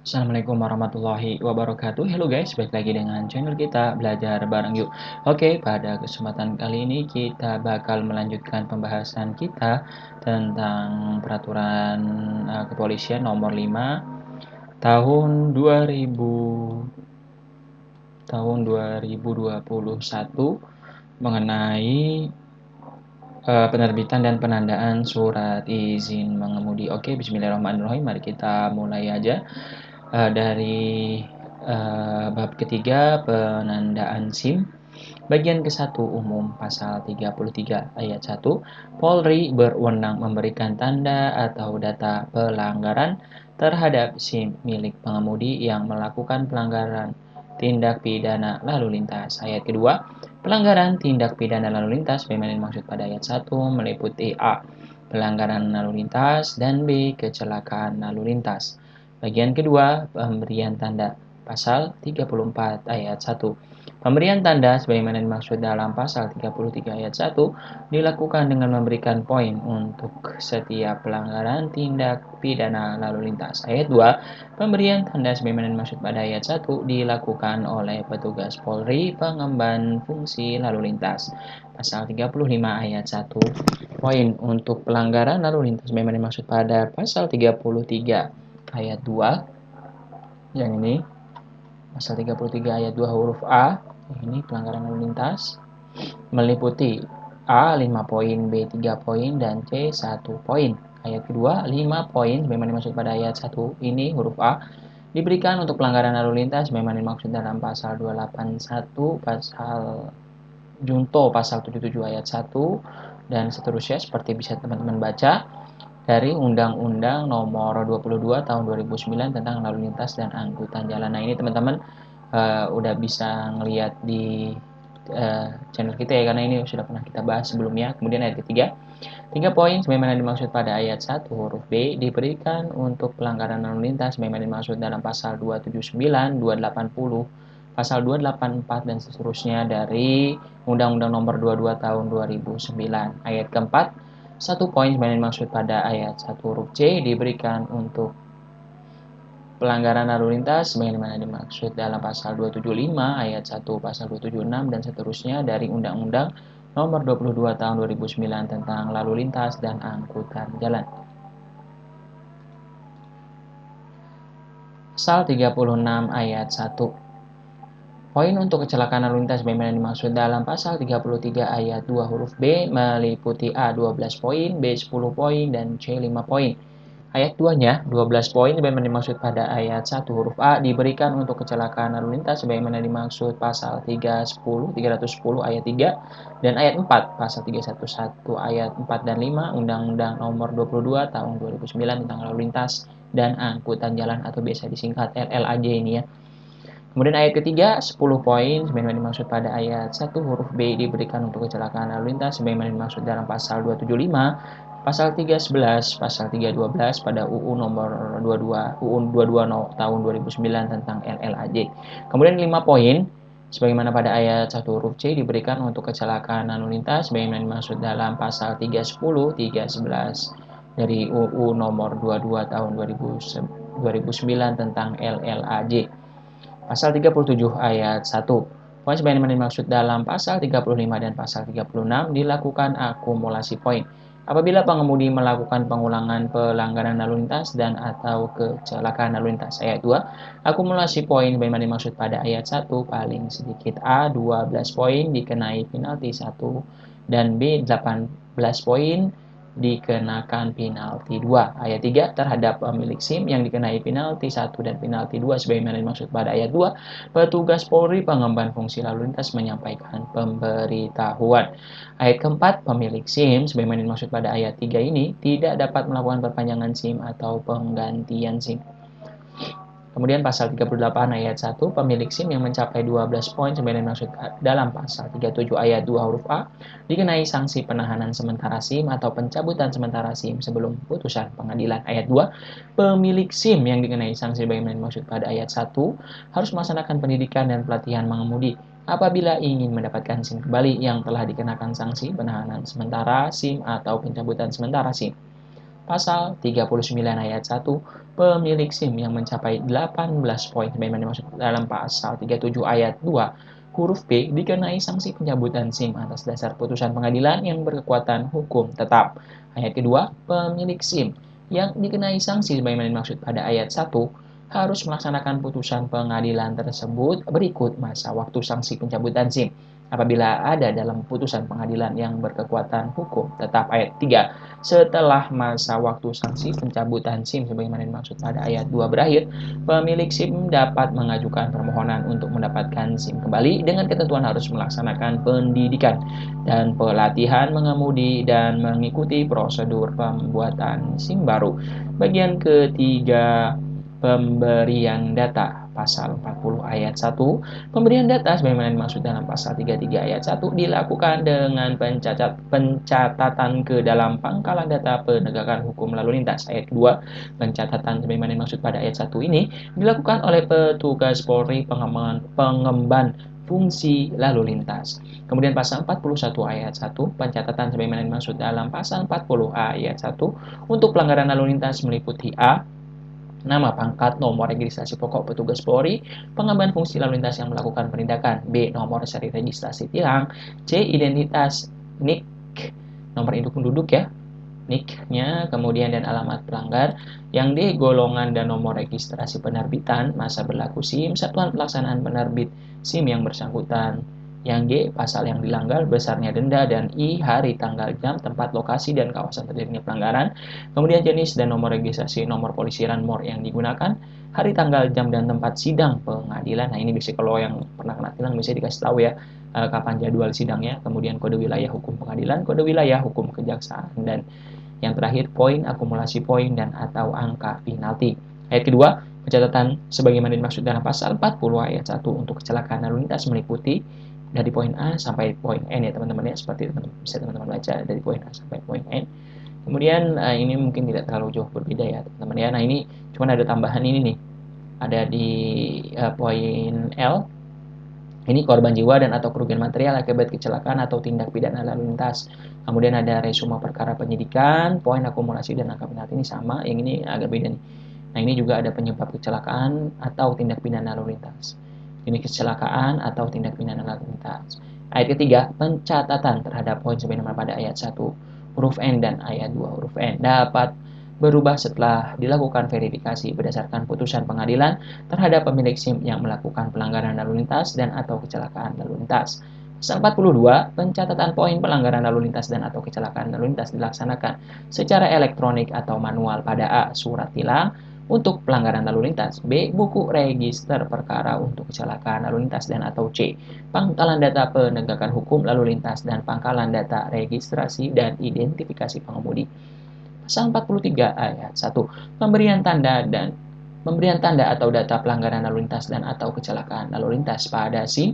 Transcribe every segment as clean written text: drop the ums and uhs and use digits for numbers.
Assalamualaikum warahmatullahi wabarakatuh. Hello guys, balik lagi dengan channel kita Belajar Bareng Yuk. Oke, pada kesempatan kali ini kita bakal melanjutkan pembahasan kita tentang peraturan kepolisian nomor 5 tahun 2021 mengenai penerbitan dan penandaan surat izin mengemudi. Oke, bismillahirrahmanirrahim. Mari kita mulai aja. Dari bab ketiga penandaan SIM, bagian ke-1 umum pasal 33 ayat 1, Polri berwenang memberikan tanda atau data pelanggaran terhadap SIM milik pengemudi yang melakukan pelanggaran tindak pidana lalu lintas. Ayat kedua, pelanggaran tindak pidana lalu lintas sebagaimana dimaksud pada ayat 1 meliputi A. Pelanggaran lalu lintas dan B. Kecelakaan lalu lintas. Bagian kedua, pemberian tanda. Pasal 34 ayat 1. Pemberian tanda sebagaimana dimaksud dalam pasal 33 ayat 1 dilakukan dengan memberikan poin untuk setiap pelanggaran tindak pidana lalu lintas. Ayat 2. Pemberian tanda sebagaimana dimaksud pada ayat 1 dilakukan oleh petugas Polri pengemban fungsi lalu lintas. Pasal 35 ayat 1. Poin untuk pelanggaran lalu lintas sebagaimana dimaksud pada pasal 33 ayat 2 yang ini pasal 33 ayat 2 huruf A ini pelanggaran lalu lintas meliputi A 5 poin, B 3 poin, dan C 1 poin. Ayat kedua 5 poin sebagaimana dimaksud pada ayat 1 ini huruf A diberikan untuk pelanggaran lalu lintas sebagaimana dimaksud dalam pasal 281 pasal Junto pasal 77 ayat 1 dan seterusnya seperti bisa teman-teman baca dari Undang-Undang Nomor 22 Tahun 2009 tentang Lalu Lintas dan Angkutan Jalan. Nah, ini teman-teman udah bisa ngelihat di channel kita ya, karena ini sudah pernah kita bahas sebelumnya. Kemudian ayat ketiga, 3 poin sebagaimana dimaksud pada ayat 1 huruf B diberikan untuk pelanggaran lalu lintas sebagaimana dimaksud dalam pasal 279, 280, pasal 284 dan seterusnya dari Undang-Undang Nomor 22 Tahun 2009. Ayat keempat, 1 poin sebagaimana dimaksud pada ayat 1 huruf C diberikan untuk pelanggaran lalu lintas sebagaimana dimaksud dalam pasal 275 ayat 1, pasal 276 dan seterusnya dari Undang-Undang Nomor 22 Tahun 2009 tentang Lalu Lintas dan Angkutan Jalan. Pasal 36 ayat 1. Poin untuk kecelakaan lalu lintas sebagaimana dimaksud dalam pasal 33 ayat 2 huruf B meliputi A 12 poin, B 10 poin, dan C 5 poin. Ayat 2-nya 12 poin sebagaimana dimaksud pada ayat 1 huruf A diberikan untuk kecelakaan lalu lintas sebagaimana dimaksud pasal 310 ayat 3 dan ayat 4 pasal 311 ayat 4 dan 5 Undang-Undang Nomor 22 Tahun 2009 tentang Lalu Lintas dan Angkutan Jalan atau biasa disingkat LLAJ ini ya. Kemudian ayat ketiga, 10 poin sebagaimana dimaksud pada ayat 1 huruf B diberikan untuk kecelakaan lalu lintas sebagaimana dimaksud dalam pasal 275, pasal 311, pasal 312 pada UU nomor 22 UU 22 tahun 2009 tentang LLAJ. Kemudian 5 poin sebagaimana pada ayat 1 huruf C diberikan untuk kecelakaan lalu lintas sebagaimana dimaksud dalam pasal 310, 311 dari UU nomor 22 tahun 2009 tentang LLAJ. Pasal 37 ayat 1. Poin sebagaimana dimaksud dalam pasal 35 dan pasal 36 dilakukan akumulasi poin. Apabila pengemudi melakukan pengulangan pelanggaran lalu lintas dan atau kecelakaan lalu lintas. Ayat 2. Akumulasi poin sebagaimana dimaksud pada ayat 1 paling sedikit A 12 poin dikenai penalti 1 dan B 18 poin dikenakan penalti 2. Ayat 3 terhadap pemilik SIM yang dikenai penalti 1 dan penalti 2 sebagaimana dimaksud pada ayat 2, petugas Polri pengemban fungsi lalu lintas menyampaikan pemberitahuan. Ayat keempat, pemilik SIM sebagaimana dimaksud pada ayat 3 ini tidak dapat melakukan perpanjangan SIM atau penggantian SIM. Kemudian pasal 38 ayat 1, pemilik SIM yang mencapai 12 poin sebagaimana dimaksud dalam pasal 37 ayat 2 huruf A dikenai sanksi penahanan sementara SIM atau pencabutan sementara SIM sebelum putusan pengadilan. Ayat 2, pemilik SIM yang dikenai sanksi sebagaimana dimaksud pada ayat 1 harus melaksanakan pendidikan dan pelatihan mengemudi apabila ingin mendapatkan SIM kembali yang telah dikenakan sanksi penahanan sementara SIM atau pencabutan sementara SIM. Pasal 39 ayat 1, pemilik SIM yang mencapai 18 poin sebagaimana dimaksud dalam pasal 37 ayat 2 huruf B dikenai sanksi pencabutan SIM atas dasar putusan pengadilan yang berkekuatan hukum tetap. Ayat kedua, pemilik SIM yang dikenai sanksi sebagaimana dimaksud pada ayat 1 harus melaksanakan putusan pengadilan tersebut berikut masa waktu sanksi pencabutan SIM. Apabila ada dalam putusan pengadilan yang berkekuatan hukum tetap. Ayat 3, setelah masa waktu sanksi pencabutan SIM sebagaimana dimaksud pada ayat 2 berakhir, pemilik SIM dapat mengajukan permohonan untuk mendapatkan SIM kembali dengan ketentuan harus melaksanakan pendidikan dan pelatihan mengemudi dan mengikuti prosedur pembuatan SIM baru. Bagian ketiga, pemberian data. Pasal 40 ayat 1, pemberian data sebagaimana dimaksud dalam pasal 33 ayat 1 dilakukan dengan pencatatan ke dalam pangkalan data penegakan hukum lalu lintas. Ayat 2, pencatatan sebagaimana dimaksud pada ayat 1 ini dilakukan oleh petugas Polri pengemban fungsi lalu lintas. Kemudian pasal 41 ayat 1, pencatatan sebagaimana dimaksud dalam pasal 40 ayat 1 untuk pelanggaran lalu lintas meliputi A, nama, pangkat, nomor registrasi pokok petugas Polri, pengemban fungsi lalu lintas yang melakukan penindakan. B, nomor seri registrasi tilang. C, identitas NIK, nomor induk penduduk ya, NIK-nya, kemudian dan alamat pelanggar. Yang D, golongan dan nomor registrasi penerbitan, masa berlaku SIM, satuan pelaksanaan penerbit SIM yang bersangkutan. Yang G, pasal yang dilanggar, besarnya denda, dan I, hari, tanggal, jam, tempat, lokasi, dan kawasan terjadinya pelanggaran. Kemudian jenis dan nomor registrasi nomor polisi ranmor yang digunakan, hari, tanggal, jam, dan tempat sidang pengadilan. Nah ini biasanya kalau yang pernah kena tilang bisa dikasih tahu ya kapan jadwal sidangnya. Kemudian kode wilayah hukum pengadilan, kode wilayah hukum kejaksaan, dan yang terakhir poin, akumulasi poin, dan atau angka penalti. Ayat kedua, pencatatan sebagaimana dimaksud dalam pasal 40 ayat 1 untuk kecelakaan lalu lintas meliputi dari poin A sampai poin N ya teman-teman ya, seperti bisa teman-teman baca dari poin A sampai poin N. Kemudian ini mungkin tidak terlalu jauh berbeda ya teman-teman ya. Nah ini cuma ada tambahan ini nih, ada di poin L. Ini korban jiwa dan atau kerugian material akibat kecelakaan atau tindak pidana lalu lintas. Kemudian ada resume perkara penyidikan, poin akumulasi dan angka penalti ini sama, yang ini agak beda nih. Nah ini juga ada penyebab kecelakaan atau tindak pidana lalu lintas. Ini kecelakaan atau tindak pidana lalu lintas. Ayat ketiga, pencatatan terhadap poin sebagaimana pada ayat 1 huruf N dan ayat 2 huruf N dapat berubah setelah dilakukan verifikasi berdasarkan putusan pengadilan terhadap pemilik SIM yang melakukan pelanggaran lalu lintas dan atau kecelakaan lalu lintas. Pasal 42, pencatatan poin pelanggaran lalu lintas dan atau kecelakaan lalu lintas dilaksanakan secara elektronik atau manual pada A, surat tilang untuk pelanggaran lalu lintas, B, buku register perkara untuk kecelakaan lalu lintas, dan atau C, pangkalan data penegakan hukum lalu lintas dan pangkalan data registrasi dan identifikasi pengemudi. Pasal 43 ayat 1, pemberian tanda atau data pelanggaran lalu lintas dan atau kecelakaan lalu lintas pada SIM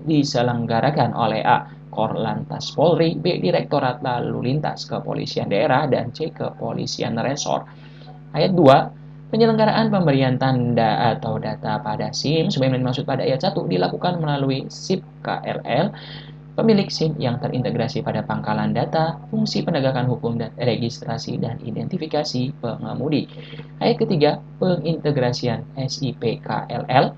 diselenggarakan oleh A, Korlantas Polri, B, Direktorat Lalu Lintas Kepolisian Daerah, dan C, Kepolisian Resor. Ayat 2, penyelenggaraan pemberian tanda atau data pada SIM sebagaimana dimaksud pada ayat 1 dilakukan melalui SIP KRL pemilik SIM yang terintegrasi pada pangkalan data, fungsi penegakan hukum dan registrasi dan identifikasi pengemudi. Ayat ketiga, pengintegrasian SIP KLL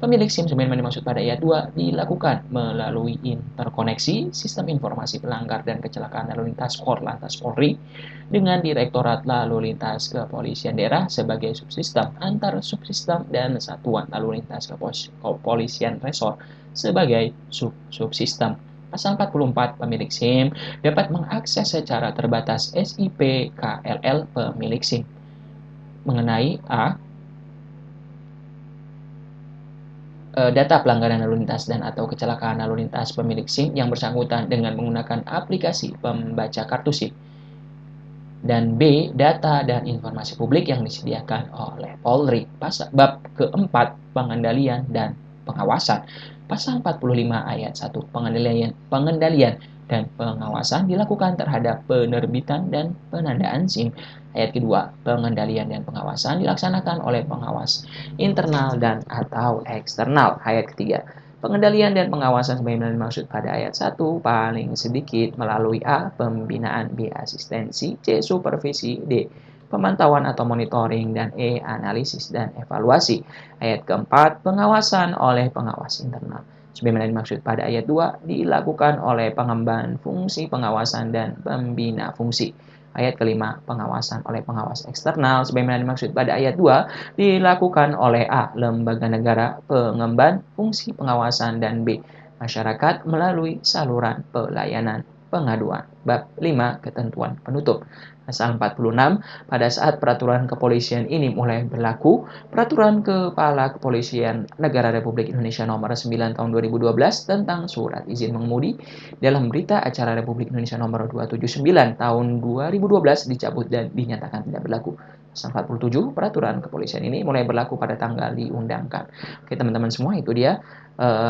pemilik SIM sebagaimana dimaksud pada ayat 2 dilakukan melalui interkoneksi sistem informasi pelanggar dan kecelakaan lalu lintas Korlantas Polri dengan Direktorat Lalu Lintas Kepolisian Daerah sebagai subsistem antar subsistem dan Satuan Lalu Lintas Kepolisian Resor sebagai subsistem. Pasal 44, pemilik SIM dapat mengakses secara terbatas SIP KLL pemilik SIM mengenai A, data pelanggaran lalu lintas dan atau kecelakaan lalu lintas pemilik SIM yang bersangkutan dengan menggunakan aplikasi pembaca kartu SIM. Dan B, data dan informasi publik yang disediakan oleh Polri. Bab keempat, pengendalian dan pengawasan. Pasal 45 ayat 1, pengendalian dan pengawasan dilakukan terhadap penerbitan dan penandaan SIM. Ayat kedua, pengendalian dan pengawasan dilaksanakan oleh pengawas internal dan atau eksternal. Ayat ketiga, pengendalian dan pengawasan sebagaimana dimaksud pada ayat 1 paling sedikit melalui A, pembinaan, B, asistensi, C, supervisi, D, pemantauan atau monitoring, dan E, analisis dan evaluasi. Ayat keempat, pengawasan oleh pengawas internal. Sebagaimana dimaksud pada ayat 2, dilakukan oleh pengemban fungsi pengawasan dan pembina fungsi. Ayat kelima, pengawasan oleh pengawas eksternal. Sebagaimana dimaksud pada ayat 2, dilakukan oleh A, lembaga negara pengemban fungsi pengawasan, dan B, masyarakat melalui saluran pelayanan pengaduan. Bab 5, ketentuan penutup. Pasal 46, pada saat peraturan kepolisian ini mulai berlaku, Peraturan Kepala Kepolisian Negara Republik Indonesia Nomor 9 Tahun 2012 tentang surat izin mengemudi dalam berita acara Republik Indonesia Nomor 279 Tahun 2012 dicabut dan dinyatakan tidak berlaku. Pasal 47, peraturan kepolisian ini mulai berlaku pada tanggal diundangkan. Oke teman-teman semua, itu dia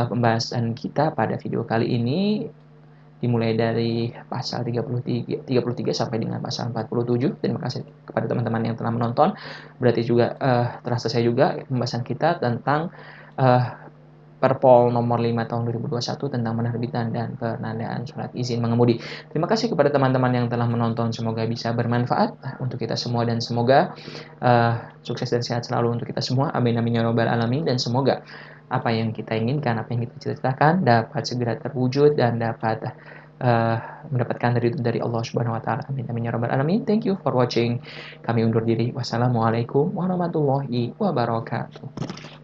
pembahasan kita pada video kali ini, dimulai dari pasal 33 sampai dengan pasal 47. Terima kasih kepada teman-teman yang telah menonton. Berarti juga telah selesai juga pembahasan kita tentang Perpol nomor 5 tahun 2021 tentang penerbitan dan penandaan surat izin mengemudi. Terima kasih kepada teman-teman yang telah menonton. Semoga bisa bermanfaat untuk kita semua dan semoga sukses dan sehat selalu untuk kita semua. Amin amin ya robbal alamin. Dan semoga apa yang kita inginkan, apa yang kita cita-citakan dapat segera terwujud dan dapat mendapatkan ridho dari Allah Subhanahu wa taala. Amin amin ya rabbal alamin. Thank you for watching. Kami undur diri. Wassalamualaikum warahmatullahi wabarakatuh.